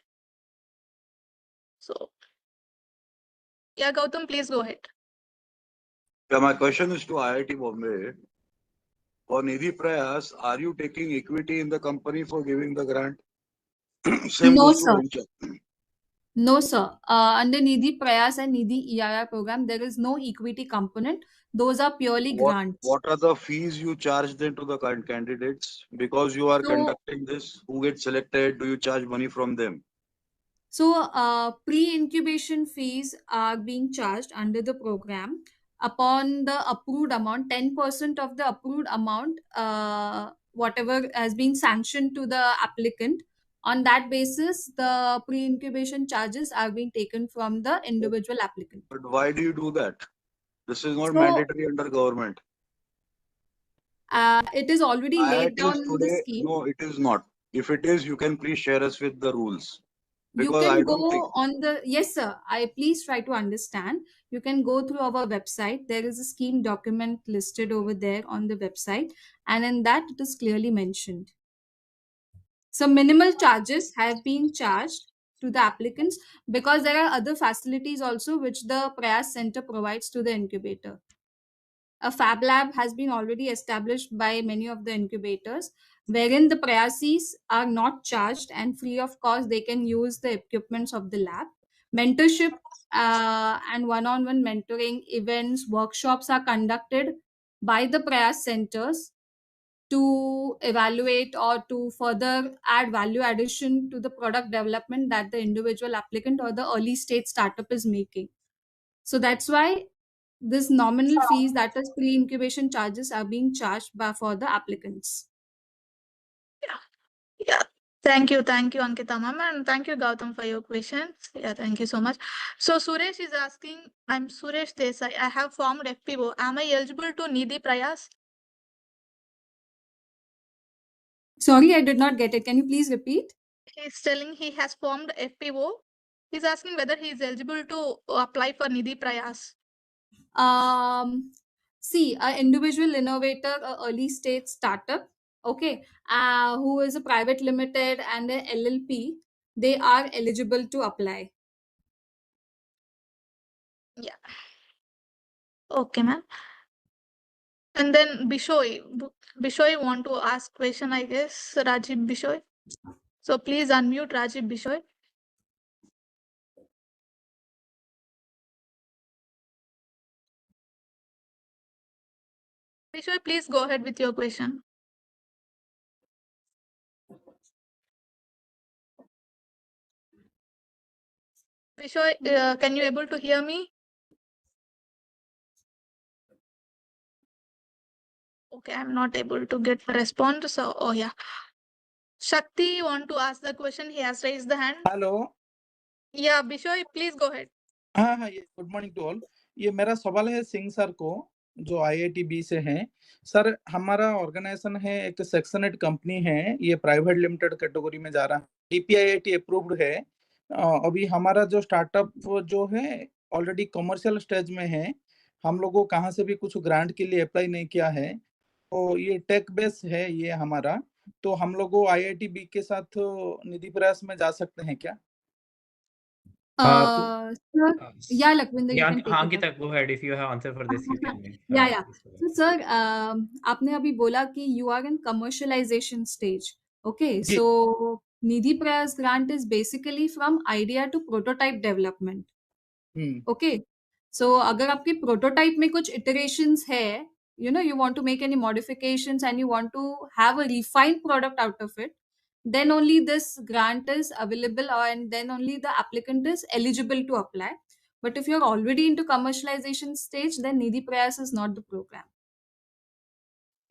So yeah, Gautam, please go ahead. Yeah, my question is to IIT Bombay. For Nidhi Prayas, are you taking equity in the company for giving the grant? Same No, goes to sir. venture. No, sir. Under Nidhi Prayas and Nidhi EIR program, there is no equity component. Those are purely grants. What are the fees you charge then to the current candidates? Because you are So, conducting this, who gets selected? Do you charge money from them? pre-incubation fees are being charged under the program. Upon the approved amount, 10% of the approved amount, whatever has been sanctioned to the applicant, on that basis, the pre-incubation charges are being taken from the individual applicant. But why do you do that? This is not So, mandatory under government. it is already laid IITs down in the today, scheme. no, it is not. If it is, you can please share us with the rules. You Because I can don't think. go on the, yes, sir. I please try to understand. You can go through our website. There is a scheme document listed over there on the website, and in that it is clearly mentioned. So minimal charges have been charged to the applicants because there are other facilities also which the Prayas Center provides to the incubator. A fab lab has been already established by many of the incubators, wherein the Prayasis are not charged and free of cost. They can use the equipments of the lab. Mentorship and one-on-one mentoring events, workshops are conducted by the Prayas centers to evaluate or to further add value addition to the product development that the individual applicant or the early stage startup is making. So that's why this nominal fees, that is pre-incubation charges, are being charged for the applicants. Yeah. Thank you, Ankita ma'am, and thank you, Gautam, for your questions. Yeah, thank you so much. So Suresh is asking, I'm Suresh Desai. I have formed FPO. Am I eligible to Nidhi Prayas? Sorry, I did not get it. Can you please repeat? He's telling he has formed FPO. He's asking whether he is eligible to apply for Nidhi Prayas. See, an individual innovator, a early stage startup, okay, who is a private limited and a LLP, they are eligible to apply. Yeah. Okay, ma'am. And then Bishoy want to ask question, I guess. Rajiv Bishoy. So please unmute Rajiv Bishoy. Bishoy, please go ahead with your question. Bishoy, can you able to hear me? Okay, I'm not able to get a response. So, oh yeah. Shakti want to ask the question. He has raised the hand. Hello Yeah, Bishoy, please go ahead. हाँ हाँ ये good morning to all. ये मेरा सवाल है Singh sir को जो IIT-B से हैं। सर हमारा ऑर्गेनाइजेशन है, एक सेक्शन 8 कंपनी है, ये प्राइवेट लिमिटेड कैटेगरी में जा रहा है, DPIIT अप्रूव्ड है। अभी हमारा जो स्टार्टअप जो है ऑलरेडी कमर्शियल स्टेज में है, हम लोगों को कहाँ से भी कुछ ग्रांट के लिए अप्लाई नहीं किया है, तो ये टेक बेस है ये हमारा, तो हम लोगों IIT-B के साथ निधि प्रयास में जा सकते हैं क्या? Sir, yeah, Lakwinder, you Yeah, can take it up. Ankita, go ahead. If you have answer for this, you can. Yeah. So, sir, आपने अभी बोला कि you are in commercialization stage. Okay, ji. so Nidhi Prayas grant is basically from idea to prototype development. Okay, so अगर आपके prototype में कुछ iterations है, you know, you want to make any modifications and you want to have a refined product out of it, then only this grant is available, and then only the applicant is eligible to apply. But if you're already into commercialization stage, then Nidhi Prayas is not the program.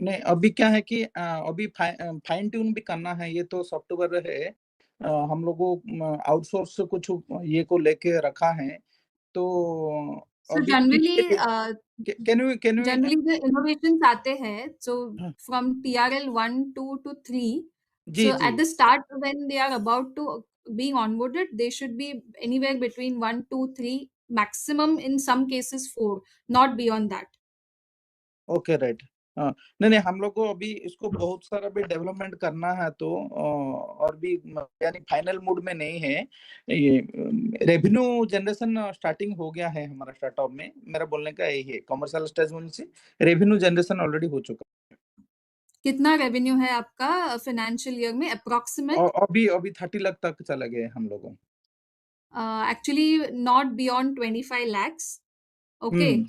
नहीं, अभी क्या है कि अभी fine tune भी करना है, ये तो सॉफ्टवेयर है, हम लोगों आउटसोर्स से कुछ ये को लेके रखा है, तो So अभी generally, can you generally the innovations आते हैं, so from TRL 1, 2 to 3. जी, So जी. at the start, when they are about to being onboarded, they should be anywhere between 1, 2, 3, maximum in some cases 4, not beyond that. Okay right. नहीं हम लोग को अभी इसको बहुत सारा भी डेवलपमेंट करना है, तो और भी यानी फाइनल मूड में नहीं है, ये रेवेन्यू जनरेशन स्टार्टिंग हो गया है हमारा स्टार्टअप में, मेरा बोलने का यही है, कमर्शियल स्टेज में से रेवेन्यू जनरेशन ऑलरेडी हो चुका है। कितना रेवेन्यू है आपका फाइनेंशियल ईयर में अप्रोक्सीमेट? अभी 30 लाख तक चला गए हम लोगों। Actually not beyond 25 lakhs. Okay.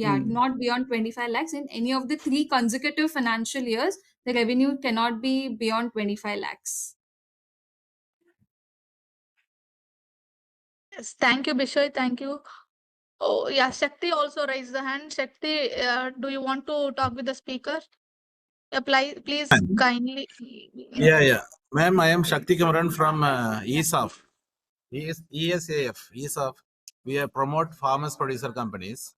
Yeah, not beyond 25 lakhs. In any of the 3 consecutive financial years, the revenue cannot be beyond 25 lakhs. Yes, thank you, Bishoy. Thank you. Oh, yeah, Shakti also raised the hand. Shakti, do you want to talk with the speaker? Please kindly. Yeah. Ma'am, I am Shakti Kamaran from ESAF. ESAF. We promote farmers producer companies.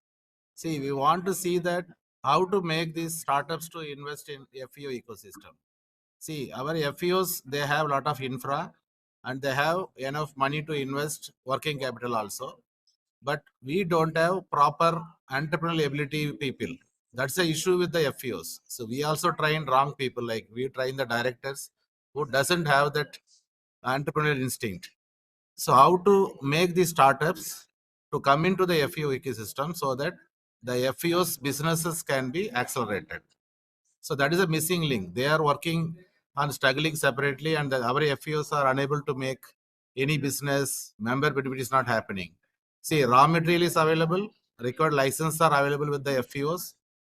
See, we want to see that how to make these startups to invest in FEO ecosystem. See, our FEOs, they have a lot of infra and they have enough money to invest working capital also. But we don't have proper entrepreneurial ability people. That's the issue with the FEOs. So we also train wrong people. Like we train the directors who doesn't have that entrepreneurial instinct. So how to make these startups to come into the FEO ecosystem so that the FEOs businesses can be accelerated. So that is a missing link. They are working on struggling separately, and our FEOs are unable to make any business. Member benefit is not happening. See, raw material is available, required licenses are available with the FEOs.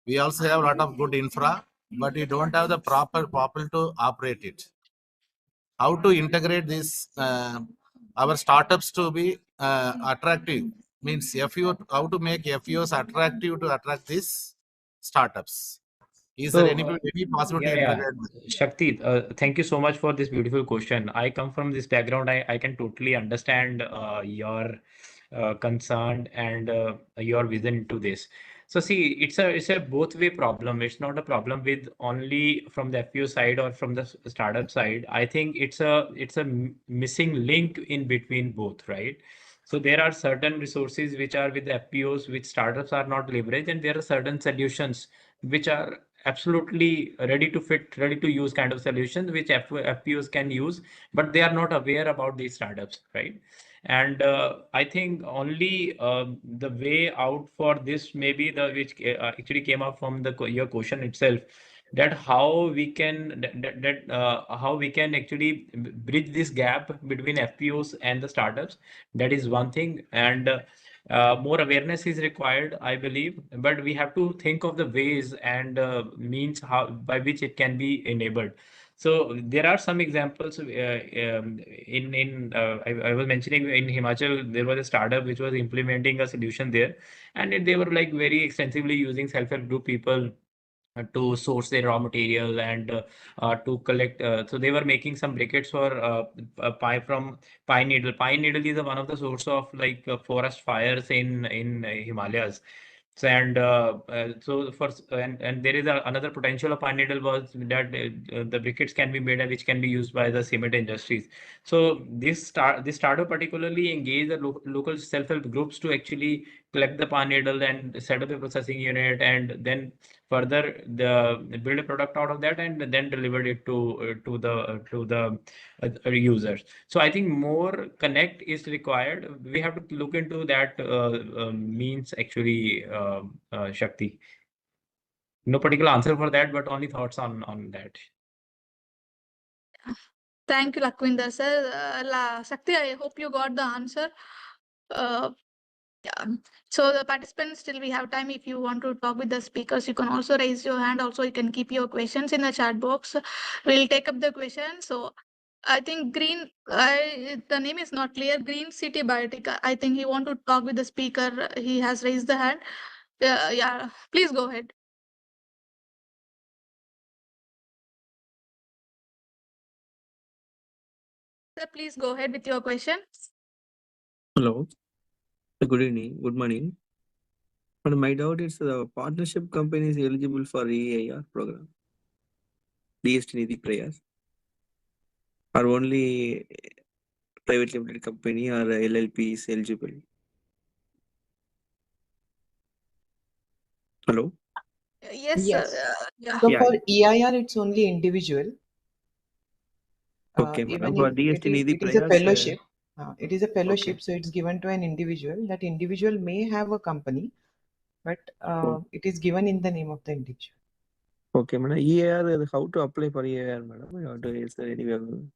We also have a lot of good infra, but we don't have the proper people to operate it. How to integrate this our startups to be attractive means FEO, how to make FEOs attractive to attract these startups. Is there any possibility to integrate this? Shakti, thank you so much for this beautiful question. I come from this background. I can totally understand your concern and your vision to this. So see, it's a both way problem. It's not a problem with only from the FPO side or from the startup side. I think it's a missing link in between both, right? So there are certain resources which are with the FPOs, which startups are not leveraged, and there are certain solutions which are absolutely ready to fit, ready to use kind of solutions which FPOs can use, but they are not aware about these startups, right? And I think only the way out for this maybe the which actually came up from your question itself, that how we can how we can actually bridge this gap between FPOs and the startups. That is one thing, and more awareness is required, I believe, but we have to think of the ways and means how by which it can be enabled. So there are some examples I was mentioning in Himachal, there was a startup which was implementing a solution there, and they were like very extensively using self-help group people to source their raw material and to collect. So they were making some briquettes for pine from pine needle. Pine needle is one of the source of like forest fires in Himalayas. So and so for and there is another potential of pine needle was that the briquettes can be made and which can be used by the cement industries. So this startup particularly engage the local self-help groups to actually collect the pine needle and set up a processing unit, and then further build a product out of that and then delivered it to the users. So I think more connect is required. We have to look into that means actually, Shakti. No particular answer for that, but only thoughts on that. Thank you, Lakwinder sir. Shakti, I hope you got the answer. Yeah. So the participants, still we have time. If you want to talk with the speakers, you can also raise your hand. Also, you can keep your questions in the chat box. We'll take up the question. So I think the name is not clear. Green City Biotic. I think he want to talk with the speaker. He has raised the hand. Yeah, please go ahead. Sir, please go ahead with your question. Hello. Good evening. Good morning. And my doubt is the partnership company is eligible for EIR program. DST Nidhi Prayas. Or only private limited company or LLP is eligible? Hello? Yes, Yes. sir. Yeah. So Yeah. for EIR, it's only individual. Okay, madam. Even For if DST Nidhi it is a Prayas, fellowship, it is a fellowship, okay. so it's given to an individual. That individual may have a company, but it is given in the name of the individual. Okay, madam. EIR, how to apply for EIR, madam? Is there any way to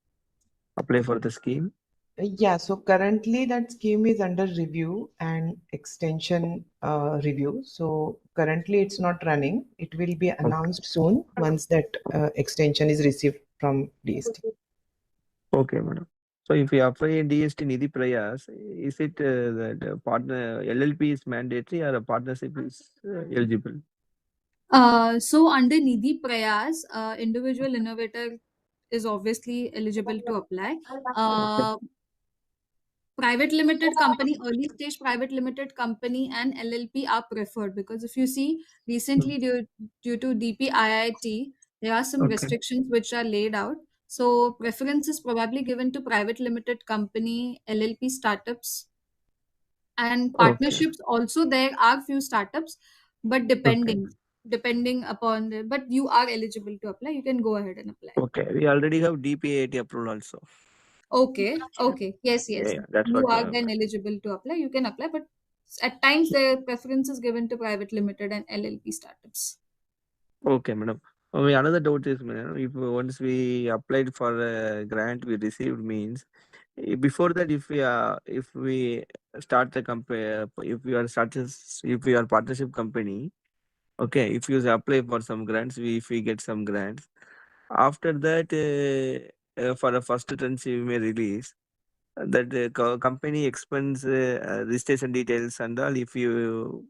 apply for the scheme? Yeah, so currently that scheme is under review and extension review. So currently it's not running. It will be announced soon once that extension is received from DST. Okay, madam. So if you apply in DST Nidhi Prayas, is it that partner LLP is mandatory or a partnership is eligible? So under Nidhi Prayas, individual innovator is obviously eligible to apply. Private limited company, early stage private limited company and LLP are preferred, because if you see recently due to DPIIT, there are some restrictions which are laid out. So preference is probably given to private limited company, LLP startups, and partnerships. Also, there are few startups, but depending upon the, but you are eligible to apply. You can go ahead and apply. Okay, we already have DPAT approval also. Okay. Yes. Yeah, that's You what. are then eligible to apply. You can apply, but at times the preference is given to private limited and LLP startups. Okay, madam. Another doubt is, madam, if once we applied for a grant, we received means before that, if we start the company, if we are partnership company, okay, if you apply for some grants, if we get some grants, after that, for the first tranche we may release that the company expense registration details and all. If you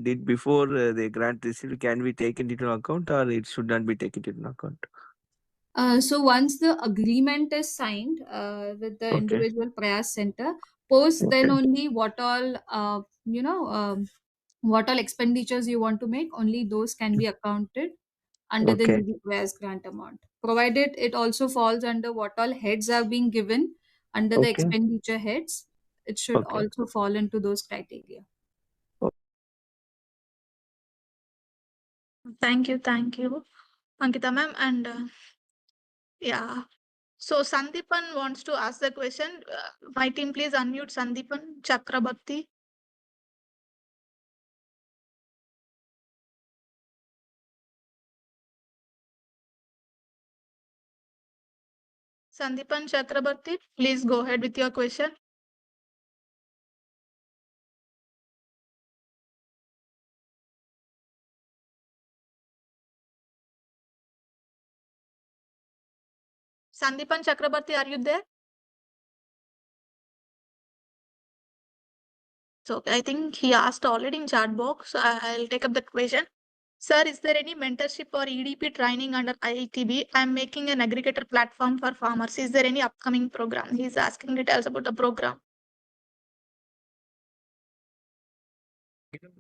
did before the grant received, can we take it into account or it should not be taken into account? So once the agreement is signed with the individual Prayas center, post then only what all what all expenditures you want to make, only those can be accounted under the Nidhi Prayas grant amount. Provided it also falls under what all heads are being given under the expenditure heads, it should also fall into those criteria. Thank you, Ankita ma'am. And yeah, so Sandeepan wants to ask the question. My team, please unmute Sandeepan Chakrabarti. Sandeepan Chakrabarti, please go ahead with your question. Sandeepan Chakrabarti, are you there? So I think he asked already in chat box. So I'll take up that question. Sir, is there any mentorship or EDP training under IITB? I'm making an aggregator platform for farmers. Is there any upcoming program? He's asking details about the program.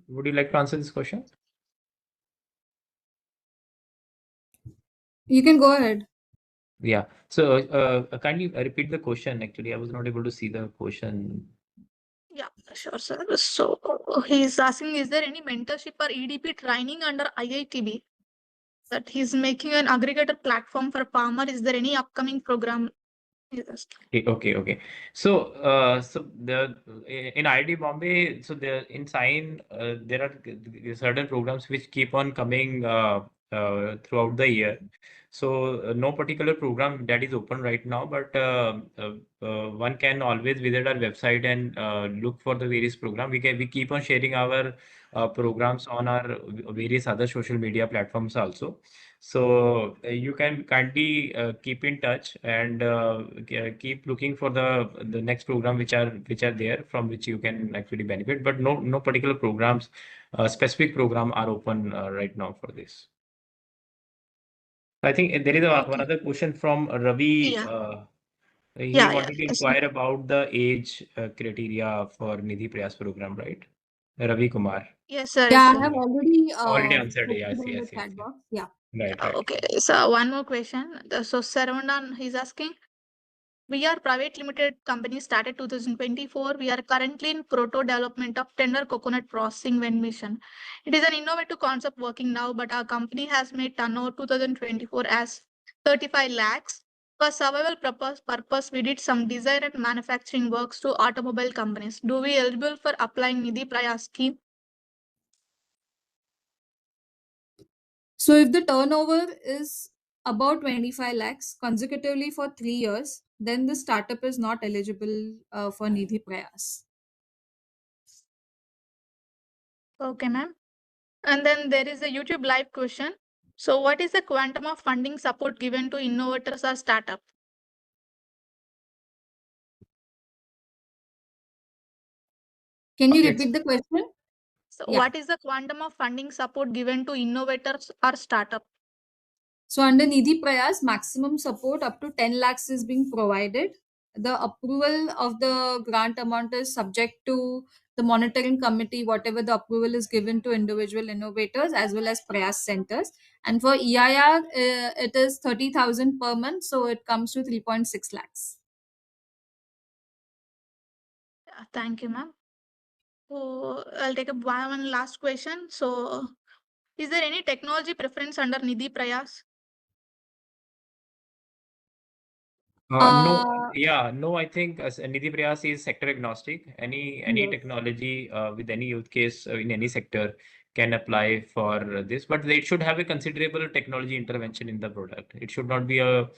Would you like to answer this question? You can go ahead. Yeah. So kindly repeat the question. Actually, I was not able to see the question. Yeah, sure, sir. So he's asking, is there any mentorship or EDP training under IITB? That he's making an aggregator platform for farmer. Is there any upcoming program? Okay. So, in IIT Bombay, so there in Sign, there are certain programs which keep on coming throughout the year. So, no particular program that is open right now, but one can always visit our website and look for the various program. We keep on sharing our programs on our various other social media platforms also. So you can kindly keep in touch and keep looking for the next program which are there from which you can actually benefit. But no particular programs, specific program are open right now for this. I think there is one other question from Ravi. He wanted to inquire about the age criteria for Nidhi Prayas program, right? Ravi Kumar. Yes, sir. Yeah, Yes, I have sir. already Answered. Yes. in the chat box. Yeah. Right. Okay. So one more question. So Saravanan, he's asking, we are private limited company started 2024. We are currently in proto development of tender coconut processing wind mission. It is an innovative concept working now, but our company has made turnover 2024 as 35 lakhs. For survival purpose, we did some design and manufacturing works to automobile companies. Do we eligible for applying Nidhi Prayas scheme? So if the turnover is about 25 lakhs consecutively for 3 years, then the startup is not eligible for Nidhi Prayas. Okay, ma'am. And then there is a YouTube live question. So what is the quantum of funding support given to innovators or startup? Can you repeat the question? So what is the quantum of funding support given to innovators or startup? So under Nidhi Prayas, maximum support up to 10 lakhs is being provided. the approval of the grant amount is subject to the monitoring committee, whatever the approval is given to individual innovators as well as Prayas centers. And for EIR, it is 30,000 per month, so it comes to 3.6 lakhs. Yeah, thank you, ma'am. So I'll take up one last question. So, is there any technology preference under Nidhi Prayas? No, Uh, no. I think Nidhi Prayas is sector agnostic. Any yes. technology with any use case in any sector can apply for this, but it should have a considerable technology intervention in the product. It should not be a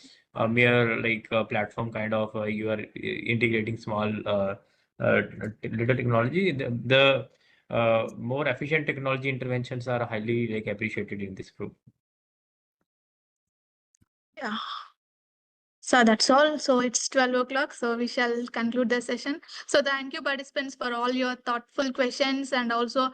mere like a platform kind of you are integrating small little technology. The more efficient technology interventions are highly like appreciated in this group. Yeah. So that's all. So it's 12 o'clock. So we shall conclude the session. So thank you, participants, for all your thoughtful questions. And also,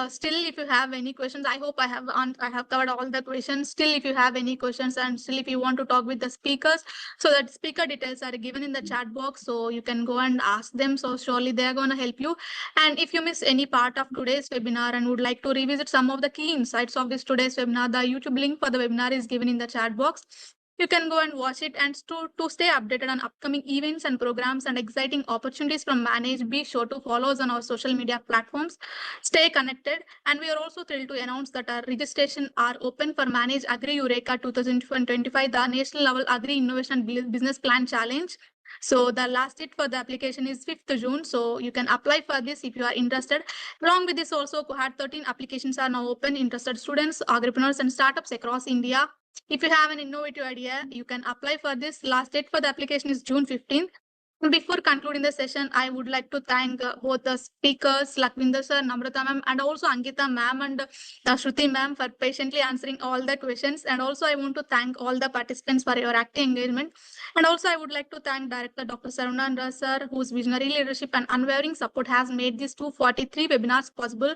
still, if you have any questions, I hope I have covered all the questions. Still, if you have any questions, and still, if you want to talk with the speakers, so that speaker details are given in the chat box. So you can go and ask them. So surely they are going to help you. And if you miss any part of today's webinar and would like to revisit some of the key insights of this today's webinar, the YouTube link for the webinar is given in the chat box. You can go and watch it, and to stay updated on upcoming events and programs and exciting opportunities from Manage, be sure to follow us on our social media platforms. Stay connected, and we are also thrilled to announce that our registration are open for Manage Agri Eureka 2025, the national level Agri Innovation Business Plan Challenge. So the last date for the application is 5th June. So you can apply for this if you are interested. Along with this, also cohort 13 applications are now open. Interested students, entrepreneurs, and startups across India. If you have an innovative idea, you can apply for this. Last date for the application is June 15th. Before concluding the session, I would like to thank both the speakers, Lakwinder sir, Namrata ma'am, and also Ankita ma'am and Shruti ma'am for patiently answering all the questions. And also I want to thank all the participants for your active engagement. And also I would like to thank Director Dr. Sarunandra sir, whose visionary leadership and unwavering support has made these 243 webinars possible.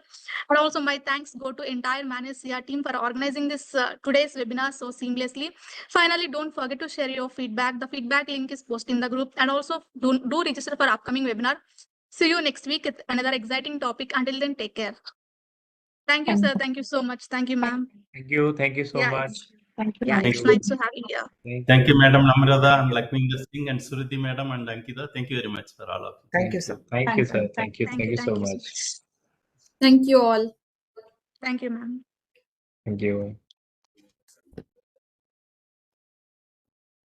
And also my thanks go to entire Manage CR team for organizing this today's webinar so seamlessly. Finally, don't forget to share your feedback. The feedback link is posted in the group, and also do register for upcoming webinar. See you next week with another exciting topic. Until then, take care. Thank you, sir. Thank you so much. Thank you, ma'am. Thank you so Yeah, much. Thank you. yeah, Thank it's you. nice to have you here. Thank you, Madam Namrata, Lakwinder Singh, and Suriti Madam, and Ankita. Thank you very much for all of you. Thank you, sir. Thank you, sir. Thank you. Thank Thank you. you so Thank you so much. much. Thank you all. Thank you, ma'am. Thank you.